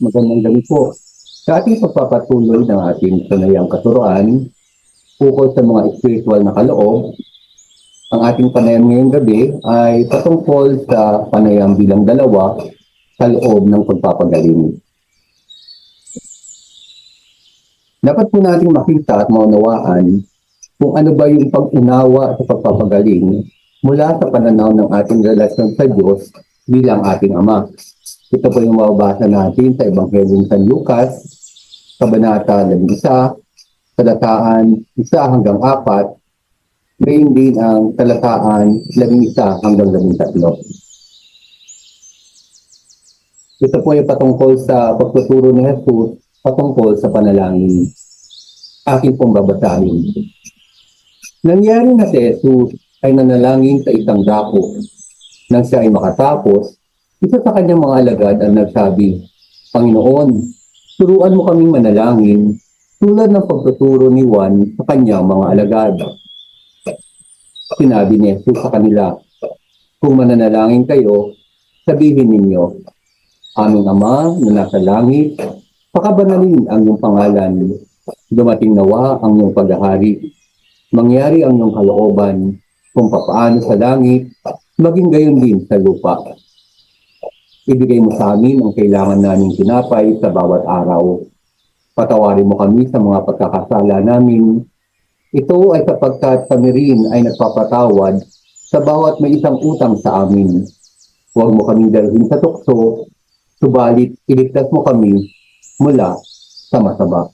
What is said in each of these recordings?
Magandang gabi po. Sa ating pagpapatuloy ng ating panayang katuroan, ukol sa mga spiritual na kaloob, ang ating panayam ngayong gabi ay patungkol sa panayam bilang dalawa sa loob ng pagpapagaling. Dapat po nating makita at maunawaan kung ano ba yung pag-unawa sa pagpapagaling mula sa pananaw ng ating relasyon sa Diyos bilang ating Ama. Ito po yung mababasa natin sa Ebanghelyo ng San Lucas, Kabanata 11, talataan 1 hanggang 4, gayon din ang talataan 11 hanggang 13. Ito po ay patungkol sa pagtuturo ni Jesus patungkol sa panalangin. Akin pong babasahin. Nangyari na si Jesus ay nanalangin sa isang dako. Nang siya ay makatapos, isa sa kanyang mga alagad ang nagsabi, Panginoon, turuan mo kaming manalangin tulad ng pagtuturo ni Juan sa kanyang mga alagad. Sinabi ni Jesus sa kanila, kung mananalangin kayo, sabihin ninyo, Aming Ama na nasa langit, pakabanalin ang iyong pangalan, dumating nawa ang iyong paghahari, mangyari ang iyong kalooban, kung papaano sa langit, maging gayon din sa lupa. Ibigay mo sa amin ang kailangan naming tinapay sa bawat araw. Patawarin mo kami sa mga pagkakasala namin. Ito ay sapagkat kami rin ay nagpapatawad sa bawat may isang utang sa amin. Huwag mo kaming dalhin sa tukso, subalit iligtas mo kami mula sa masama.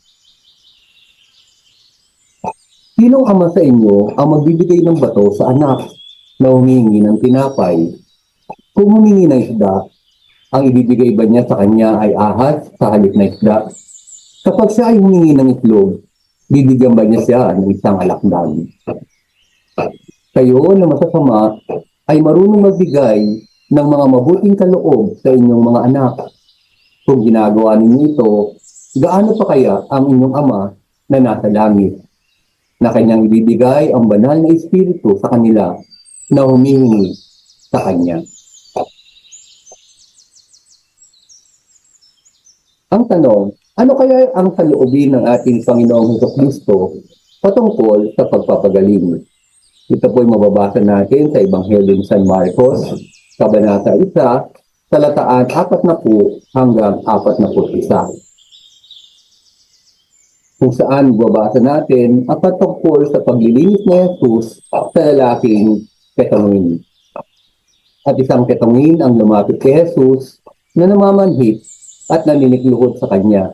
Sinong ama sa inyo ang magbibigay ng bato sa anak na humingi ng tinapay? Kung humingi ng isda, ang ibibigay ba niya sa kanya ay ahas sa halip na isda? Kapag siya ay humingi ng itlog, bibigyan ba niya siya ng isang alakdan? Kayo na masasama ay marunong magbigay ng mga mabuting kaloob sa inyong mga anak. Kung ginagawa ninyo ito, gaano pa kaya ang inyong ama na nasa langit, na kanyang ibibigay ang banal na espiritu sa kanila na humihingi sa kanya? Ang tanong, ano kaya ang saloobin ng ating Panginoong Jesucristo patungkol sa pagpapagaling? Ito po ay mababasa natin sa Ebanghelyo ng San Marcos, Kabanata 1, talataan 40 hanggang 41. Kung saan mababasa natin ang patungkol sa paglilinis ni Jesus sa lalaking ketongin. At isang ketongin ang lumapit kay Jesus na namamanhit at naninikluhod sa kanya.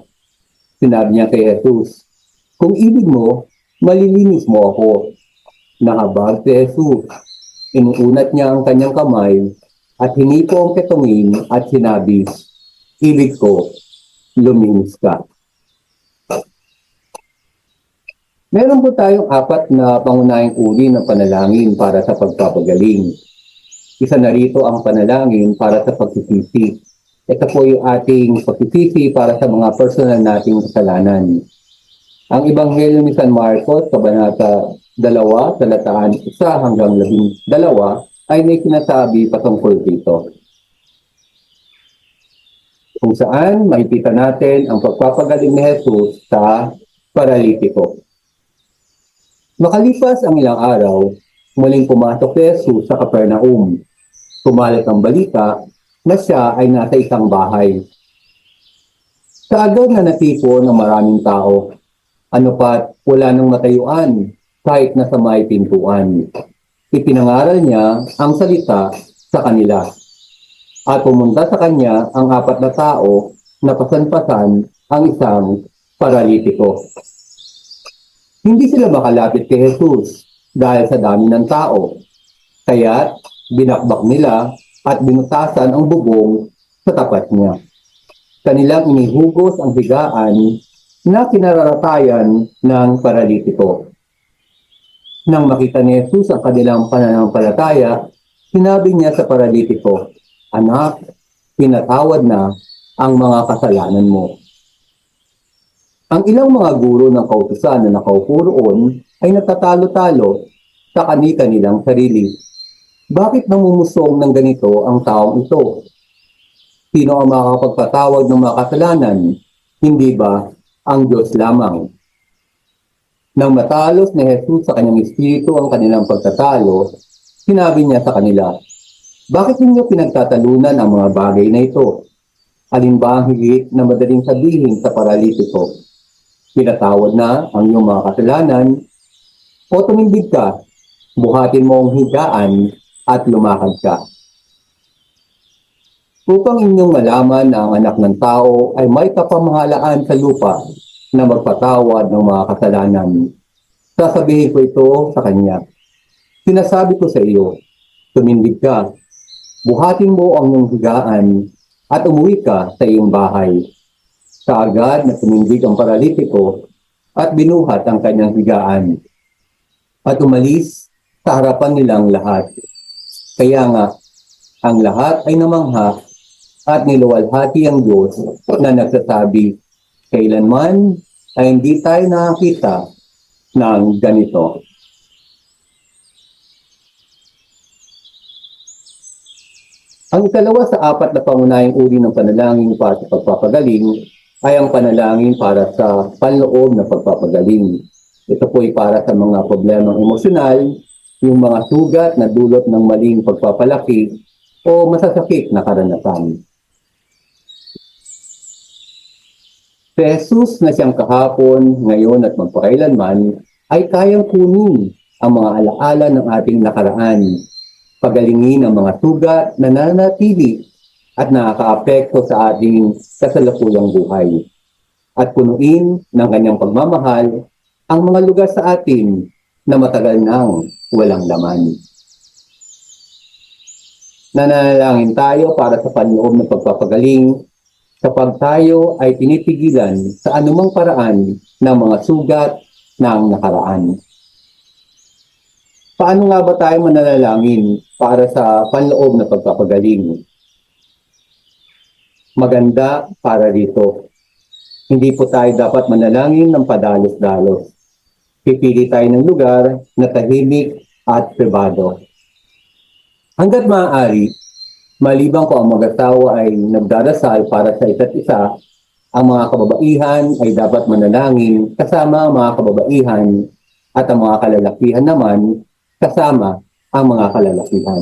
Sinabi niya kay Jesus, kung ibig mo, malilinis mo ako. Nahabag si Jesus. Inuunat niya ang kanyang kamay at hinipo ang ketongin at sinabi, ibig ko, luminis ka. Meron po tayong 4 na pangunahing uri ng panalangin para sa pagpapagaling. Isa na rito ang panalangin para sa pagsisisi. Ito po yung ating pagsisisi para sa mga personal nating kasalanan. Ang Ebanghelyo ni San Marcos, Kabanata 2, talataan 1 hanggang 12, ay may sinasabi patungkol dito. Kung saan makikita natin ang pagpapagaling ni Jesus sa paralitiko. Makalipas ang ilang araw, muling pumasok si Jesus sa Capernaum. Kumalat ang balita na siya ay nasa isang bahay. Kaagad na natipo ng maraming tao. Ano pat, wala nang matayuan kahit nasa may pintuan. Ipinangaral niya ang salita sa kanila. At pumunta sa kanya ang 4 na tao na pasan-pasan ang isang paralitiko. Hindi sila makalapit kay Jesus dahil sa dami ng tao. Kaya't binakbak nila at binutasan ang bubong sa tapat niya. Kanilang inihugos ang higaan na kinararatayan ng paralitiko. Nang makita ni Jesus ang kanilang pananampalataya, sinabi niya sa paralitiko, Anak, pinatawad na ang mga kasalanan mo. Ang ilang mga guro ng kautusan na nakaupo roon ay natatalo-talo sa kani-kanilang sarili. Bakit namumusong ng ganito ang taong ito? Sino ang makakapagpatawad ng mga kasalanan? Hindi ba ang Diyos lamang? Nang matalos ni Jesus sa kanyang espiritu ang kanilang pagtatalo, sinabi niya sa kanila, bakit ninyo pinagtatalunan ang mga bagay na ito? Alin ba ang higit na madaling sabihin sa paralitiko? Pinatawad na ang iyong mga kasalanan o tumindig ka, buhatin mo ang higaan at lumakad ka. Upang inyong malaman na ang anak ng tao ay may kapamahalaan sa lupa na magpatawad ng mga kasalanan. Sasabihin ko ito sa kanya. Sinasabi ko sa iyo, tumindig ka, buhatin mo ang iyong higaan at umuwi ka sa iyong bahay. Kaagad na tumindig ang paralitiko at binuhat ang kanyang higaan at umalis sa harapan nilang lahat. Kaya nga, ang lahat ay namangha at niluwalhati ang Diyos na nagsasabi, kailanman ay hindi tayo nakakita ng ganito. Ang ikalawa sa apat na pangunahing uri ng panalangin para sa pagpapagaling ay ang panalangin para sa panloob na pagpapagaling. Ito po ay para sa mga problemang emosyonal, yung mga sugat na dulot ng maling pagpapalaki o masasakit na karanasan. Si Jesus na siyang kahapon, ngayon at magpakailanman ay kayang kunin ang mga alaala ng ating nakaraan, pagalingin ang mga sugat na nananatili at nakakaapekto sa ating kasalukuyang buhay, at punuin ng kanyang pagmamahal ang mga lugar sa atin na matagal nang walang laman. Nananalangin tayo para sa panloob ng pagpapagaling kapag tayo ay tinipigilan sa anumang paraan ng mga sugat ng nakaraan. Paano nga ba tayo mananalangin para sa panloob na pagpapagaling? Maganda para dito. Hindi po tayo dapat manalangin ng padalos-dalos. Pipili tayo ng lugar na tahimik at pribado. Hanggat maaari, maliban ko ang mag-asawa ay nagdarasal para sa isa't isa, ang mga kababaihan ay dapat manalangin kasama ang mga kababaihan at ang mga kalalakihan naman kasama ang mga kalalakihan.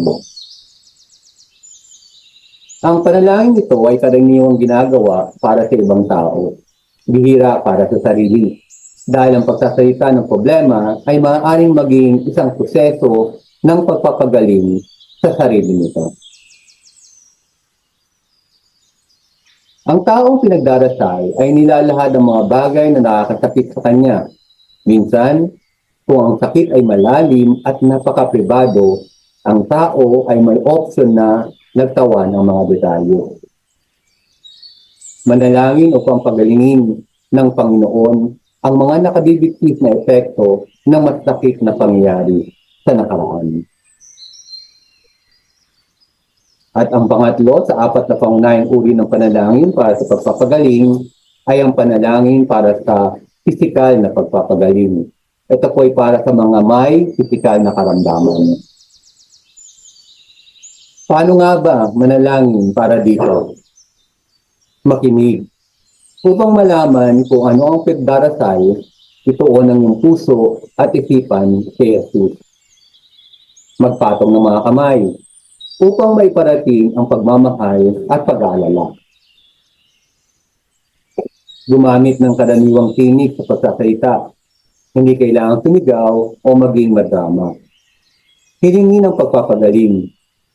Ang panalangin ito ay karaniwang ginagawa para sa ibang tao, bihira para sa sarili. Dahil ang pagsasalita ng problema ay maaaring maging isang proseso ng pagpapagaling sa sarili nito. Ang taong pinagdarasal ay nilalahad ang mga bagay na nakakasakit sa kanya. Minsan, kung ang sakit ay malalim at napaka-pribado, ang tao ay may opsyon na nagtawan ng mga detalye. Manalangin upang pagalingin ng Panginoon ang mga nakabibigtis na epekto ng masakit na pangyayari sa nakaraan. At ang pangatlo sa apat na pangunahing uri ng panalangin para sa pagpapagaling ay ang panalangin para sa pisikal na pagpapagaling. Ito po ay para sa mga may pisikal na karamdaman. Paano nga ba manalangin para dito? Makinig. Upang malaman kung ano ang pagdarasal, ituon ang iyong puso at isipan kay Jesus. Magpatong ng mga kamay upang maiparating ang pagmamahal at pag-aalala. Gumamit ng karaniwang tinig sa pagsasalita. Hindi kailangang sumigaw o maging madrama. Hilingin ang pagpapagaling,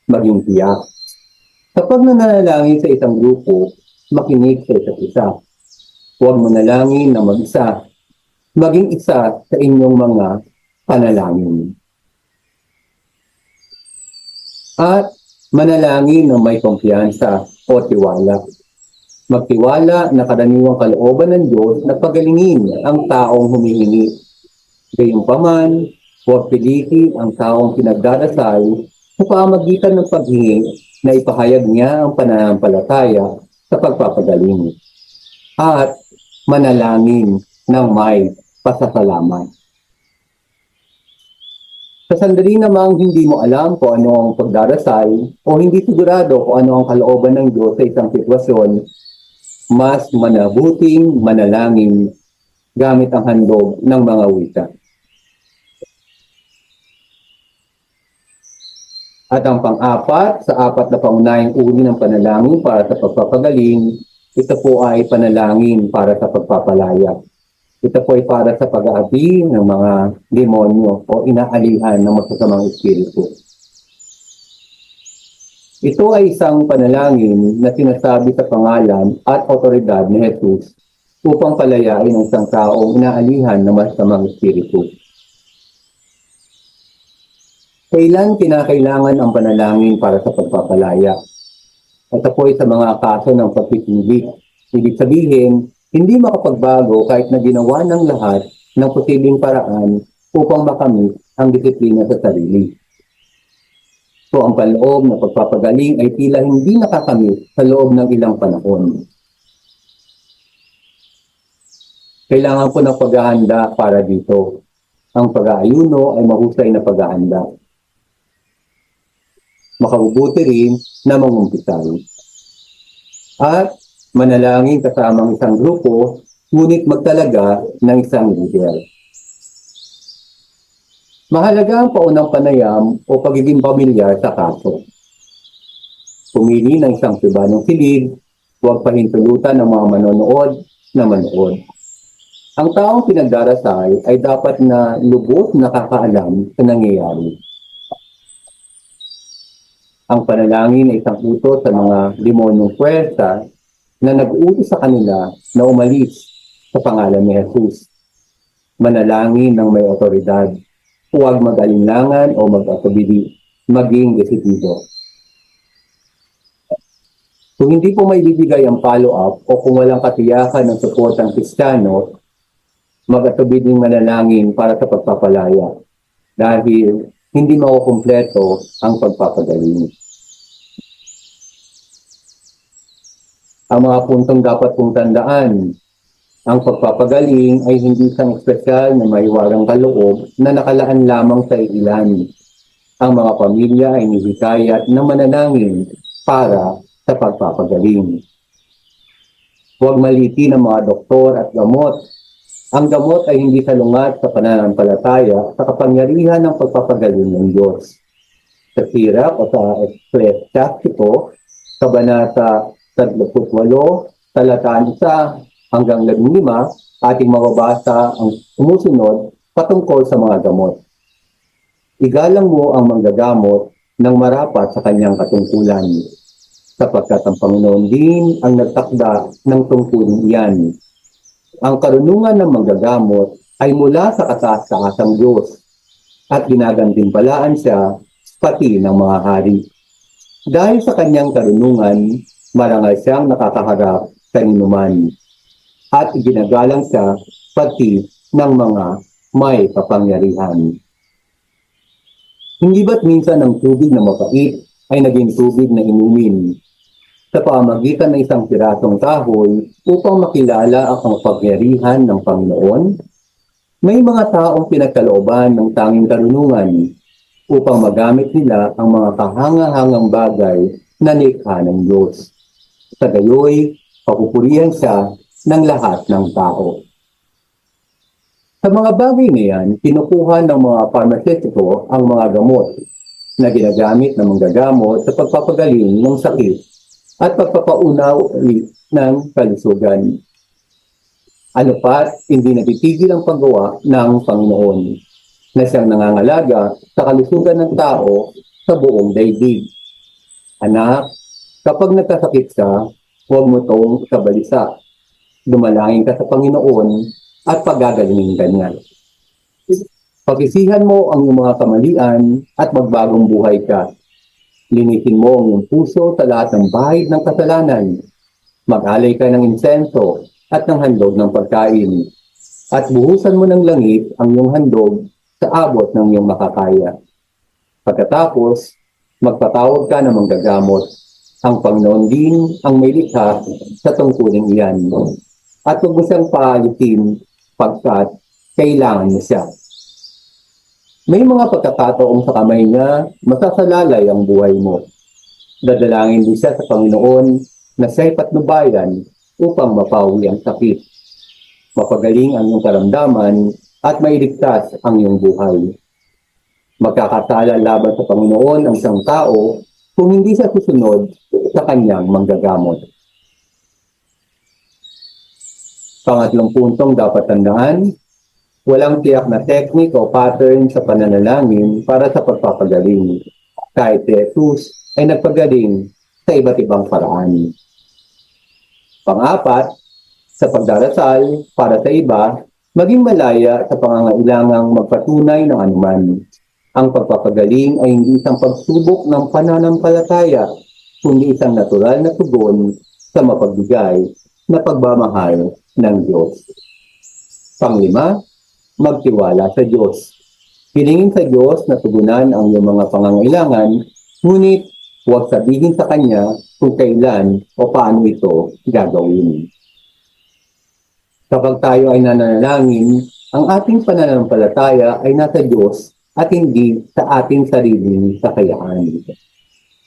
maging tiyak. Kapag nananalangin sa isang grupo, makinig sa isa't isa. Huwag manalangin na mag-isa. Maging isa sa inyong mga panalangin. At manalangin ng may kumpiyansa o tiwala. Magtiwala na karaniwang kalooban ng Diyos na pagalingin ang taong humihingi. Gayunpaman, huwag pilitin ang taong pinagdarasal sa pamagitan ng paghingi na ipahayag niya ang pananampalataya sa pagpapagaling. At manalangin ng may pasasalamat. Sa sandali namang hindi mo alam kung ano ang pagdarasal o hindi sigurado kung ano ang kalooban ng Diyos sa isang sitwasyon, mas manabuting manalangin gamit ang handog ng mga wika. At ang pang-apat, sa apat na pangunahing uri ng panalangin para sa pagpapagaling, ito po ay panalangin para sa pagpapalaya. Ito po ay para sa pag-aabi ng mga demonyo o inaalihan ng masasamang espiritu. Ito ay isang panalangin na sinasabi sa pangalan at otoridad ni Jesus upang palayain ang isang taong inaalihan ng masasamang espiritu. Kailan kinakailangan ang panalangin para sa pagpapalaya? Ito po ay sa mga kaso ng pagpipili. Ibig sabihin, hindi makapagbago kahit na ginawa ng lahat ng posibleng paraan upang makamit ang disiplina sa sarili. So ang panloob na pagpapagaling ay tila hindi nakakamit sa loob ng ilang panahon. Kailangan po ng paghahanda para dito. Ang pag-aayuno ay mahusay na paghahanda. Makabubuti rin na mangumpisal. At manalangin kasamang isang grupo, ngunit magtalaga ng isang leader. Mahalaga ang paunang panayam o pagiging pamilyar sa kaso. Pumili ng isang sibanong silid, huwag pahintulutan ng mga manonood na manood. Ang taong pinagdarasal ay dapat na lubos nakakaalam sa nangyayari. Ang panalangin ay isang utos sa mga demonyong puwersa na nag-uutos sa kanila na umalis sa pangalan ni Jesus. Manalangin ng may otoridad. Huwag mag-alinlangan o mag-atubili, maging desidido. Kung hindi po may bibigay ang follow-up o kung walang katiyakan ng suportang Kristiyano, mag-atubiling manalangin para sa pagpapalaya dahil hindi makukumpleto ang pagpapagaling. Ang mga puntong dapat pong tandaan, ang pagpapagaling ay hindi isang espesyal na may warang kaloob na nakalaan lamang sa ilan. Ang mga pamilya ay nihikayat na manalangin para sa pagpapagaling. Huwag malitin ang mga doktor at gamot. Ang gamot ay hindi salungat sa pananampalataya sa kapangyarihan ng pagpapagaling ng Diyos. Sa sirap o sa Ecclesiastico, Kabanata 38, talataan 1 hanggang 15, ating mababasa ang sumusunod patungkol sa mga gamot. Igalang mo ang manggagamot ng marapat sa kanyang katungkulan, sapagkat ang Panginoon din ang nagtakda ng tungkulin iyan. Ang karunungan ng manggagamot ay mula sa kataas-taasang Diyos at ginagantimpalaan siya pati ng mga hari. Dahil sa kanyang karunungan, marangal siyang nakakaharap sa inuman at ginagalang siya pati ng mga may kapangyarihan. Hindi ba't minsan ang tubig na mapait ay naging tubig na inumin sa pamamagitan ng isang pirasong kahoy upang makilala ang kapangyarihan ng Panginoon? May mga taong pinagkalooban ng tanging karunungan upang magamit nila ang mga kahanga-hangang bagay na likha ng Diyos. Sa gayoy, papupurihan siya ng lahat ng tao. Sa mga bagay na yan, kinukuha ng mga parmasitiko ang mga gamot na ginagamit ng manggagamot sa pagpapagaling ng sakit at pagpapaunaw ng kalusugan. Ano pat, hindi natitigil ang paggawa ng Panginoon na siyang nangangalaga sa kalusugan ng tao sa buong daigdig. Anak, kapag nagkasakit ka, huwag mo itong kabalisa. Dumalangin ka sa Panginoon at pagagalingin ka niya. Pag-isihan mo ang iyong mga kamalian at magbagong buhay ka. Linisin mo ang iyong puso sa lahat ng bahid ng kasalanan. Mag-alay ka ng insenso at ng handog ng pagkain. At buhusan mo ng langit ang iyong handog sa abot ng iyong makakaya. Pagkatapos, magpatawag ka ng manggagamot. Ang Panginoon din ang may likha sa tungkulin iyan. At huwag mo siyang paalitin pagkat kailangan mo siya. May mga pagkakataong sa kamay niya masasalalay ang buhay mo. Dadalangin din siya sa Panginoon na siya'y patnubayan upang mapawi ang sakit, mapagaling ang iyong karamdaman at mailigtas ang iyong buhay. Magkakasala laban sa Panginoon ang isang tao kung hindi siya susunod sa kanyang manggagamot. Pangatlong puntong dapat tandaan, walang tiyak na teknik o pattern sa pananalangin para sa pagpapagaling. Kahit si Jesus ay nagpagaling sa iba't ibang paraan. Pang-apat, sa pagdarasal para sa iba, maging malaya sa pangangailangang magpatunay ng anuman. Ang pagpapagaling ay hindi isang pagsubok ng pananampalataya, kundi isang natural na tugon sa mapagbigay na pagmamahal ng Diyos. Panglima, magtiwala sa Diyos. Hilingin sa Diyos na tugunan ang iyong mga pangangailangan, ngunit huwag sabihin sa Kanya kung kailan o paano ito gagawin. Kapag tayo ay nananalangin, ang ating pananampalataya ay nasa Diyos at hindi sa ating sariling kakayahan.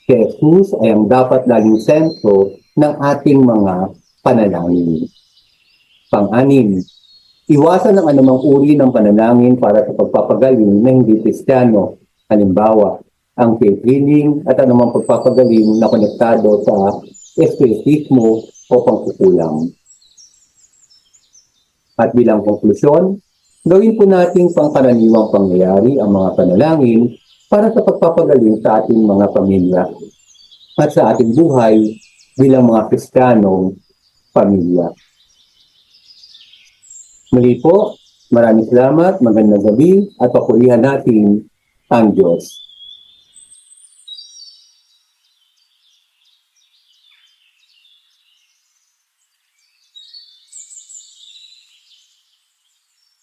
Si Jesus ay ang dapat laging sentro ng ating mga panalangin. Pang-anim, iwasan ang anumang uri ng panalangin para sa pagpapagaling na hindi Kristiyano. Halimbawa, ang faith healing at anumang pagpapagaling na konektado sa espiritismo o pangkukulang. At bilang konklusyon, gawin po nating pangkaraniwang pangyayari ang mga panalangin para sa pagpapagaling sa ating mga pamilya at sa ating buhay bilang mga Kristiyanong pamilya. Muli po, maraming salamat, magandang gabi at papurihan natin ang Diyos.